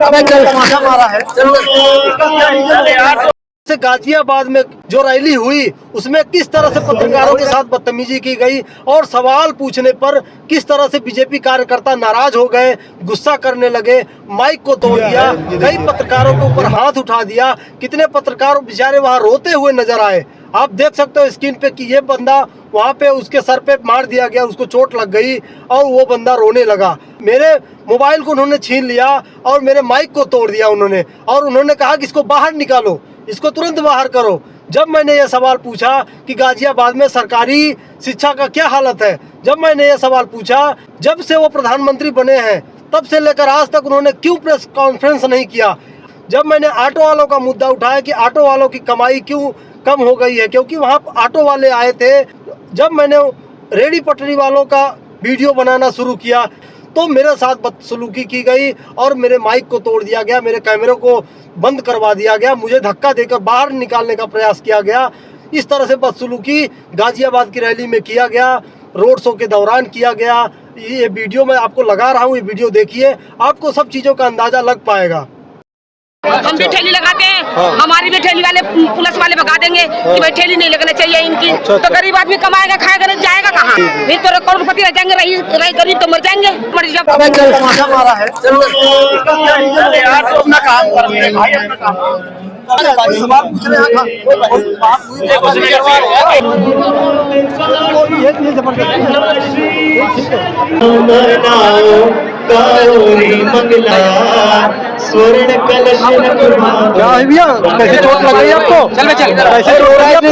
मारा है। गाजियाबाद में जो रैली हुई उसमें किस तरह से पत्रकारों के साथ बदतमीजी की गई और सवाल पूछने पर किस तरह से बीजेपी कार्यकर्ता नाराज हो गए, गुस्सा करने लगे, माइक को तोड़ दिया, कई पत्रकारों के ऊपर हाथ उठा दिया। कितने पत्रकार बेचारे वहां रोते हुए नजर आए। आप देख सकते हो स्क्रीन पे कि ये बंदा वहां पे उसके सर पे मार दिया गया, उसको चोट लग गई और वो बंदा रोने लगा। मेरे मोबाइल को उन्होंने छीन लिया और मेरे माइक को तोड़ दिया उन्होंने, और उन्होंने कहा कि इसको बाहर निकालो, इसको तुरंत बाहर करो। जब मैंने यह सवाल पूछा कि गाजियाबाद में सरकारी शिक्षा का क्या हालत है, जब मैंने यह सवाल पूछा, जब से वो प्रधानमंत्री बने हैं तब से लेकर आज तक उन्होंने क्यों प्रेस कॉन्फ्रेंस नहीं किया। जब मैंने ऑटो वालों का मुद्दा उठाया कि ऑटो वालों की कमाई क्यों कम हो गई है, क्योंकि वहाँ ऑटो वाले आए थे। जब मैंने रेडी पटरी वालों का वीडियो बनाना शुरू किया तो मेरे साथ बदसलूकी की गई और मेरे माइक को तोड़ दिया गया, मेरे कैमरे को बंद करवा दिया गया, मुझे धक्का देकर बाहर निकालने का प्रयास किया गया। इस तरह से बदसलूकी गाजियाबाद की रैली में किया गया, रोड शो के दौरान किया गया। ये वीडियो मैं आपको लगा रहा हूँ, ये वीडियो देखिए, आपको सब चीज़ों का अंदाजा लग पाएगा। हम भी ठेली लगाते हैं, हमारी भी ठेली वाले पुलिस वाले भगा देंगे कि भाई ठेली नहीं लगना चाहिए इनकी। तो गरीब आदमी कमाएगा खाएगा नहीं, जाएगा कहाँ? फिर तो करोड़पति रह जाएंगे, रही गरीब तो मर जाएंगे। मारा है अपना काम कर रहे हैं भाई, अपना काम सवाल पूछ रहे हैं। स्वर्ण कलश क्या है भैया, कैसे चोट लग गई आपको? चल कैसे चोट लग गई आपको?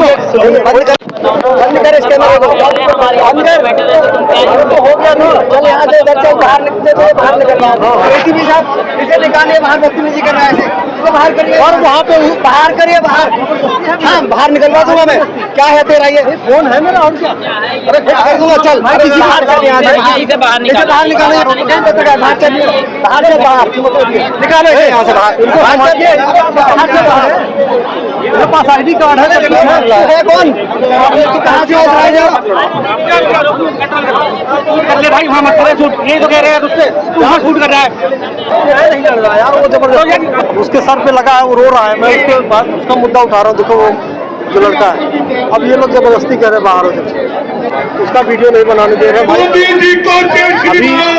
बंद कर इसके अंदर तो हो गया ना। चल यहाँ से इधर चल, बाहर निकलते तो बाहर निकलना है। भी साहब इसे निकालिए, बाहर बदतमीजी कर रहा है, इसको बाहर करिए और वहाँ पे बाहर करिए, बाहर। हाँ बाहर निकलवा दूंगा मैं। क्या है तेरा ये फोन है मेरा और क्या? अरे कर दूंगा, चल बाहर कर, यहाँ से बाहर निकालो, बाहर चलिए, बाहर से बाहर निकालो यहाँ से बाहर। मेरे पास ID कार्ड है। कौन कहाँ से भाई? वहाँ मत करे शूट, ये तो कह रहे हैं उससे वहाँ शूट कर रहा है। नहीं कर रहा यार, वो जबरदस्त उसके सर पे लगा है, वो रो रहा है। मैं उसके बाद उसका मुद्दा उठा रहा हूँ। देखो वो जो लड़का है, अब ये लोग जबरदस्ती कर रहे हैं बाहर से, उसका वीडियो नहीं बनाने दे रहे भाई। अभी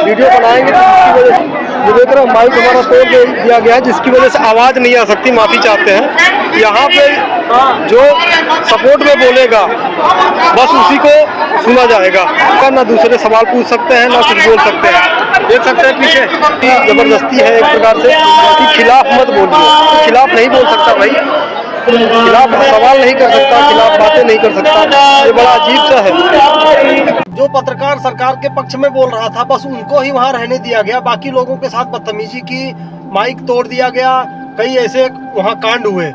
वीडियो बनाएंगे तो इसकी वजह से ये देख रहे हो माइक हमारा तोड़ दिया गया है, जिसकी वजह से आवाज़ नहीं आ सकती। माफ़ी चाहते हैं। यहाँ पे जो सपोर्ट में बोलेगा बस उसी को सुना जाएगा, ना दूसरे सवाल पूछ सकते हैं ना कुछ बोल सकते हैं। देख सकते हैं पीछे जबरदस्ती है एक प्रकार से कि खिलाफ मत बोलिए। खिलाफ नहीं बोल सकता भाई, खिलाफ सवाल नहीं कर सकता, खिलाफ बातें नहीं कर सकता। ये बड़ा अजीब सा है। जो पत्रकार सरकार के पक्ष में बोल रहा था बस उनको ही वहां रहने दिया गया, बाकी लोगों के साथ बदतमीजी की, माइक तोड़ दिया गया। कई ऐसे वहां कांड हुए,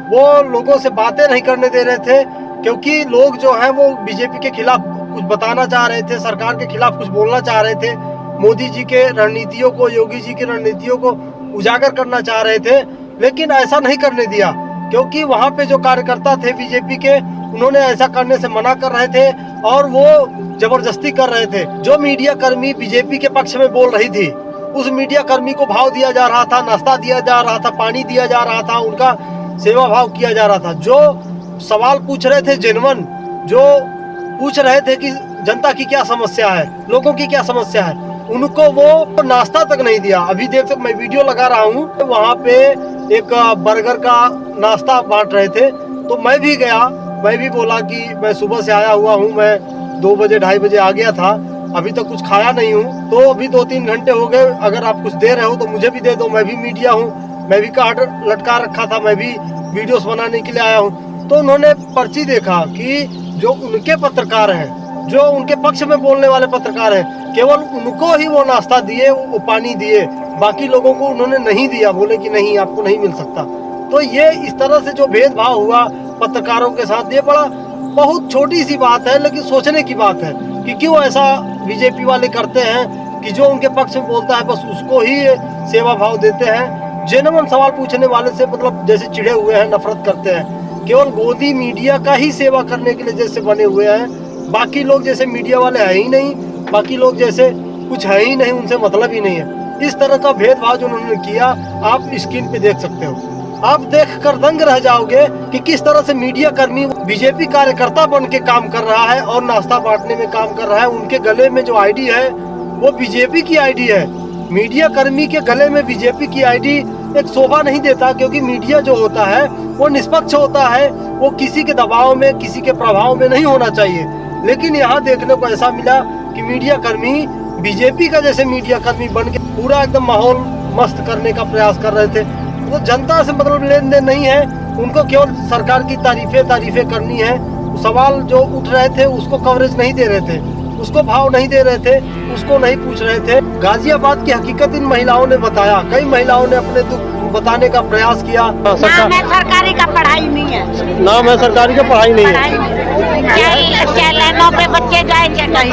वो लोगों से बातें नहीं करने दे रहे थे क्योंकि लोग जो हैं वो बीजेपी के खिलाफ कुछ बताना चाह रहे थे, सरकार के खिलाफ कुछ बोलना चाह रहे थे, मोदी जी के रणनीतियों को, योगी जी की रणनीतियों को उजागर करना चाह रहे थे। लेकिन ऐसा नहीं करने दिया क्योंकि वहाँ पे जो कार्यकर्ता थे बीजेपी के, उन्होंने ऐसा करने से मना कर रहे थे और वो जबरदस्ती कर रहे थे। जो मीडिया कर्मी बीजेपी के पक्ष में बोल रही थी उस मीडिया कर्मी को भाव दिया जा रहा था, नाश्ता दिया जा रहा था, पानी दिया जा रहा था, उनका सेवा भाव किया जा रहा था। जो सवाल पूछ रहे थे जेन्युइन, जो पूछ रहे थे कि जनता की क्या समस्या है, लोगों की क्या समस्या है, उनको वो नाश्ता तक नहीं दिया। अभी देख सकते मैं वीडियो लगा रहा हूँ, वहाँ पे एक बर्गर का नाश्ता बांट रहे थे तो मैं भी गया, मैं भी बोला कि मैं सुबह से आया हुआ हूँ, मैं 2 बजे 2:30 बजे आ गया था, अभी तक कुछ खाया नहीं हूँ, तो अभी 2-3 घंटे हो गए, अगर आप कुछ दे रहे हो तो मुझे भी दे दो, मैं भी मीडिया हूँ, मैं भी कार्ड लटका रखा था, मैं भी वीडियोस बनाने के लिए आया हूँ। तो उन्होंने पर्ची देखा कि जो उनके पत्रकार हैं, जो उनके पक्ष में बोलने वाले पत्रकार हैं, केवल उनको ही वो नाश्ता दिए, वो पानी दिए, बाकी लोगों को उन्होंने नहीं दिया, बोले कि नहीं आपको नहीं मिल सकता। तो ये इस तरह से जो भेदभाव हुआ पत्रकारों के साथ, ये बड़ा बहुत छोटी सी बात है लेकिन सोचने की बात है कि क्यों ऐसा बीजेपी वाले करते हैं कि जो उनके पक्ष में बोलता है बस उसको ही सेवा भाव देते हैं। जेन्युइन सवाल पूछने वाले से मतलब जैसे चिढ़े हुए हैं, नफरत करते हैं, केवल गोदी मीडिया का ही सेवा करने के लिए जैसे बने हुए हैं। बाकी लोग जैसे मीडिया वाले है ही नहीं, बाकी लोग जैसे कुछ है ही नहीं, उनसे मतलब ही नहीं है। इस तरह का भेदभाव जो उन्होंने किया आप स्क्रीन पे देख सकते हो। आप देखकर दंग रह जाओगे कि किस तरह से मीडिया कर्मी बीजेपी कार्यकर्ता बन के काम कर रहा है और नाश्ता बांटने में काम कर रहा है। उनके गले में जो आईडी है वो बीजेपी की आईडी है। मीडिया कर्मी के गले में बीजेपी की आईडी एक शोभा नहीं देता, क्योंकि मीडिया जो होता है वो निष्पक्ष होता है, वो किसी के दबाव में किसी के प्रभाव में नहीं होना चाहिए। लेकिन यहाँ देखने को ऐसा मिला कि मीडिया कर्मी बीजेपी का जैसे मीडिया कर्मी बन के पूरा एकदम माहौल मस्त करने का प्रयास कर रहे थे। वो जनता से मतलब लेन देन नहीं है, उनको केवल सरकार की तारीफें करनी है। सवाल जो उठ रहे थे उसको कवरेज नहीं दे रहे थे, उसको भाव नहीं दे रहे थे, उसको नहीं पूछ रहे थे। गाजियाबाद की हकीकत इन महिलाओं ने बताया, कई महिलाओं ने अपने दुख बताने का प्रयास किया। नाम है सरकारी का पढ़ाई नहीं है, नाम है सरकारी का पढ़ाई नहीं है। लाइनों पे बच्चे जाएंगे नहीं।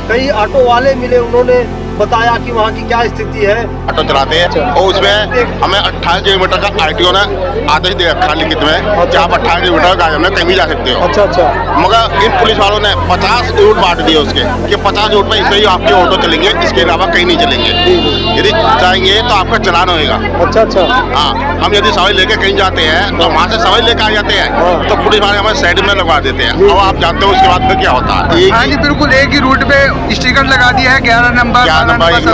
कई ऑटो वाले मिले, उन्होंने बताया कि वहाँ की क्या स्थिति है। ऑटो चलाते हैं और उसमें हमें 28 किलोमीटर का आरटीओ ने आदेश दे रखा लिखित में कि आप 28 किलोमीटर गाड़ी में कहीं भी जा सकते हो। अच्छा। मगर इन पुलिस वालों ने 50 रूट बांट दिए उसके कि 50 रूट पे ही आपके ऑटो चलेंगे, इसके अलावा कहीं नहीं चलेंगे। यदि जाएंगे तो आपका चलान होएगा। अच्छा। हाँ, हम यदि सवारी लेके कहीं जाते हैं तो वहाँ से सवारी लेकर आ जाते हैं तो पुलिस वाले हमें साइड में लगवा देते हैं। अब आप जानते हो उसके बाद फिर क्या होता है। हाँ जी बिल्कुल, एक ही रूट पे स्टिकर लगा दिया है, 11 नंबर 11 नंबर 150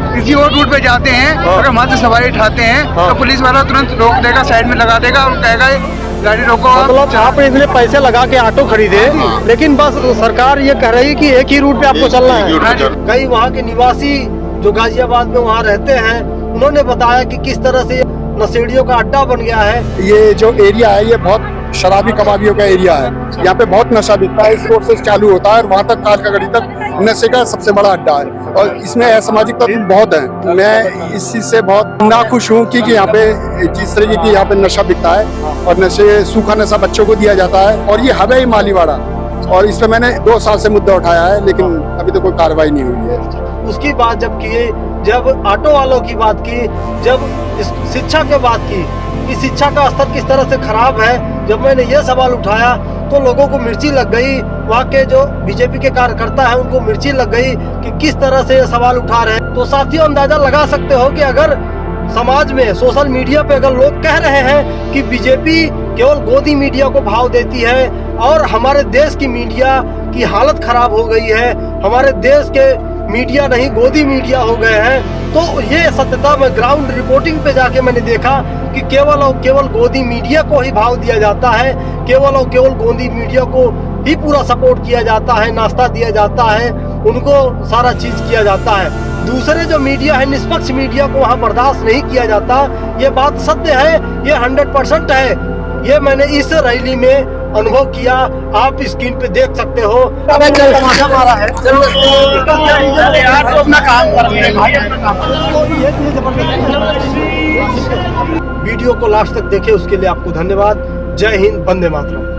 किसी और रूट पे जाते हैं अगर वहाँ से सवारी उठाते हैं तो पुलिस वाला तुरंत रोक देगा, साइड में लगा देगा और कहेगा गाड़ी रोको। मतलब आप इतने पैसे लगा के ऑटो खरीदे, लेकिन बस सरकार ये कह रही है कि एक ही रूट पे आपको चलना है। कई वहाँ के निवासी जो गाजियाबाद में वहाँ रहते हैं, उन्होंने बताया कि किस तरह से नशेड़ियों का अड्डा बन गया है। ये जो एरिया है ये बहुत शराबी कबाबियों का एरिया है। यहाँ पे बहुत नशा बिकता है, इस रोड से चालू होता है और वहाँ तक कालकागढ़ी तक नशे का सबसे बड़ा अड्डा है और इसमें असामाजिक तत्व बहुत हैं। मैं इस चीज से बहुत नाखुश हूँ कि यहाँ पे जिस तरीके की यहाँ पे नशा बिकता है और नशे सूखा नशा बच्चों को दिया जाता है और ये हवाई मालीवाड़ा, और इस पे मैंने 2 साल से मुद्दा उठाया है लेकिन अभी तो कोई कार्रवाई नहीं हुई है। उसकी बात जब किए, जब ऑटो वालों की बात की, जब शिक्षा की बात की कि शिक्षा का स्तर किस तरह से खराब है, जब मैंने ये सवाल उठाया तो लोगों को मिर्ची लग गई। वहाँ के जो बीजेपी के कार्यकर्ता हैं उनको मिर्ची लग गई कि किस तरह से ये सवाल उठा रहे हैं। तो साथियों, अंदाजा लगा सकते हो कि अगर समाज में सोशल मीडिया पे अगर लोग कह रहे हैं कि बीजेपी केवल गोदी मीडिया को भाव देती है और हमारे देश की मीडिया की हालत खराब हो गई है, हमारे देश के मीडिया नहीं गोदी मीडिया हो गए हैं, तो ये सत्यता में ग्राउंड रिपोर्टिंग पे जाके मैंने देखा कि केवल और केवल गोदी मीडिया को ही भाव दिया जाता है, केवल और केवल गोदी मीडिया को ही पूरा सपोर्ट किया जाता है, नाश्ता दिया जाता है, उनको सारा चीज किया जाता है। दूसरे जो मीडिया है, निष्पक्ष मीडिया को वहाँ बर्दाश्त नहीं किया जाता। ये बात सत्य है, ये 100% है। ये मैंने इस रैली में अनुभव किया, आप स्क्रीन पे देख सकते हो। मारा है अपना काम कर रहे हैं भाई, अपना काम। वीडियो को लास्ट तक देखे उसके लिए आपको धन्यवाद। जय हिंद, वंदे मातरम।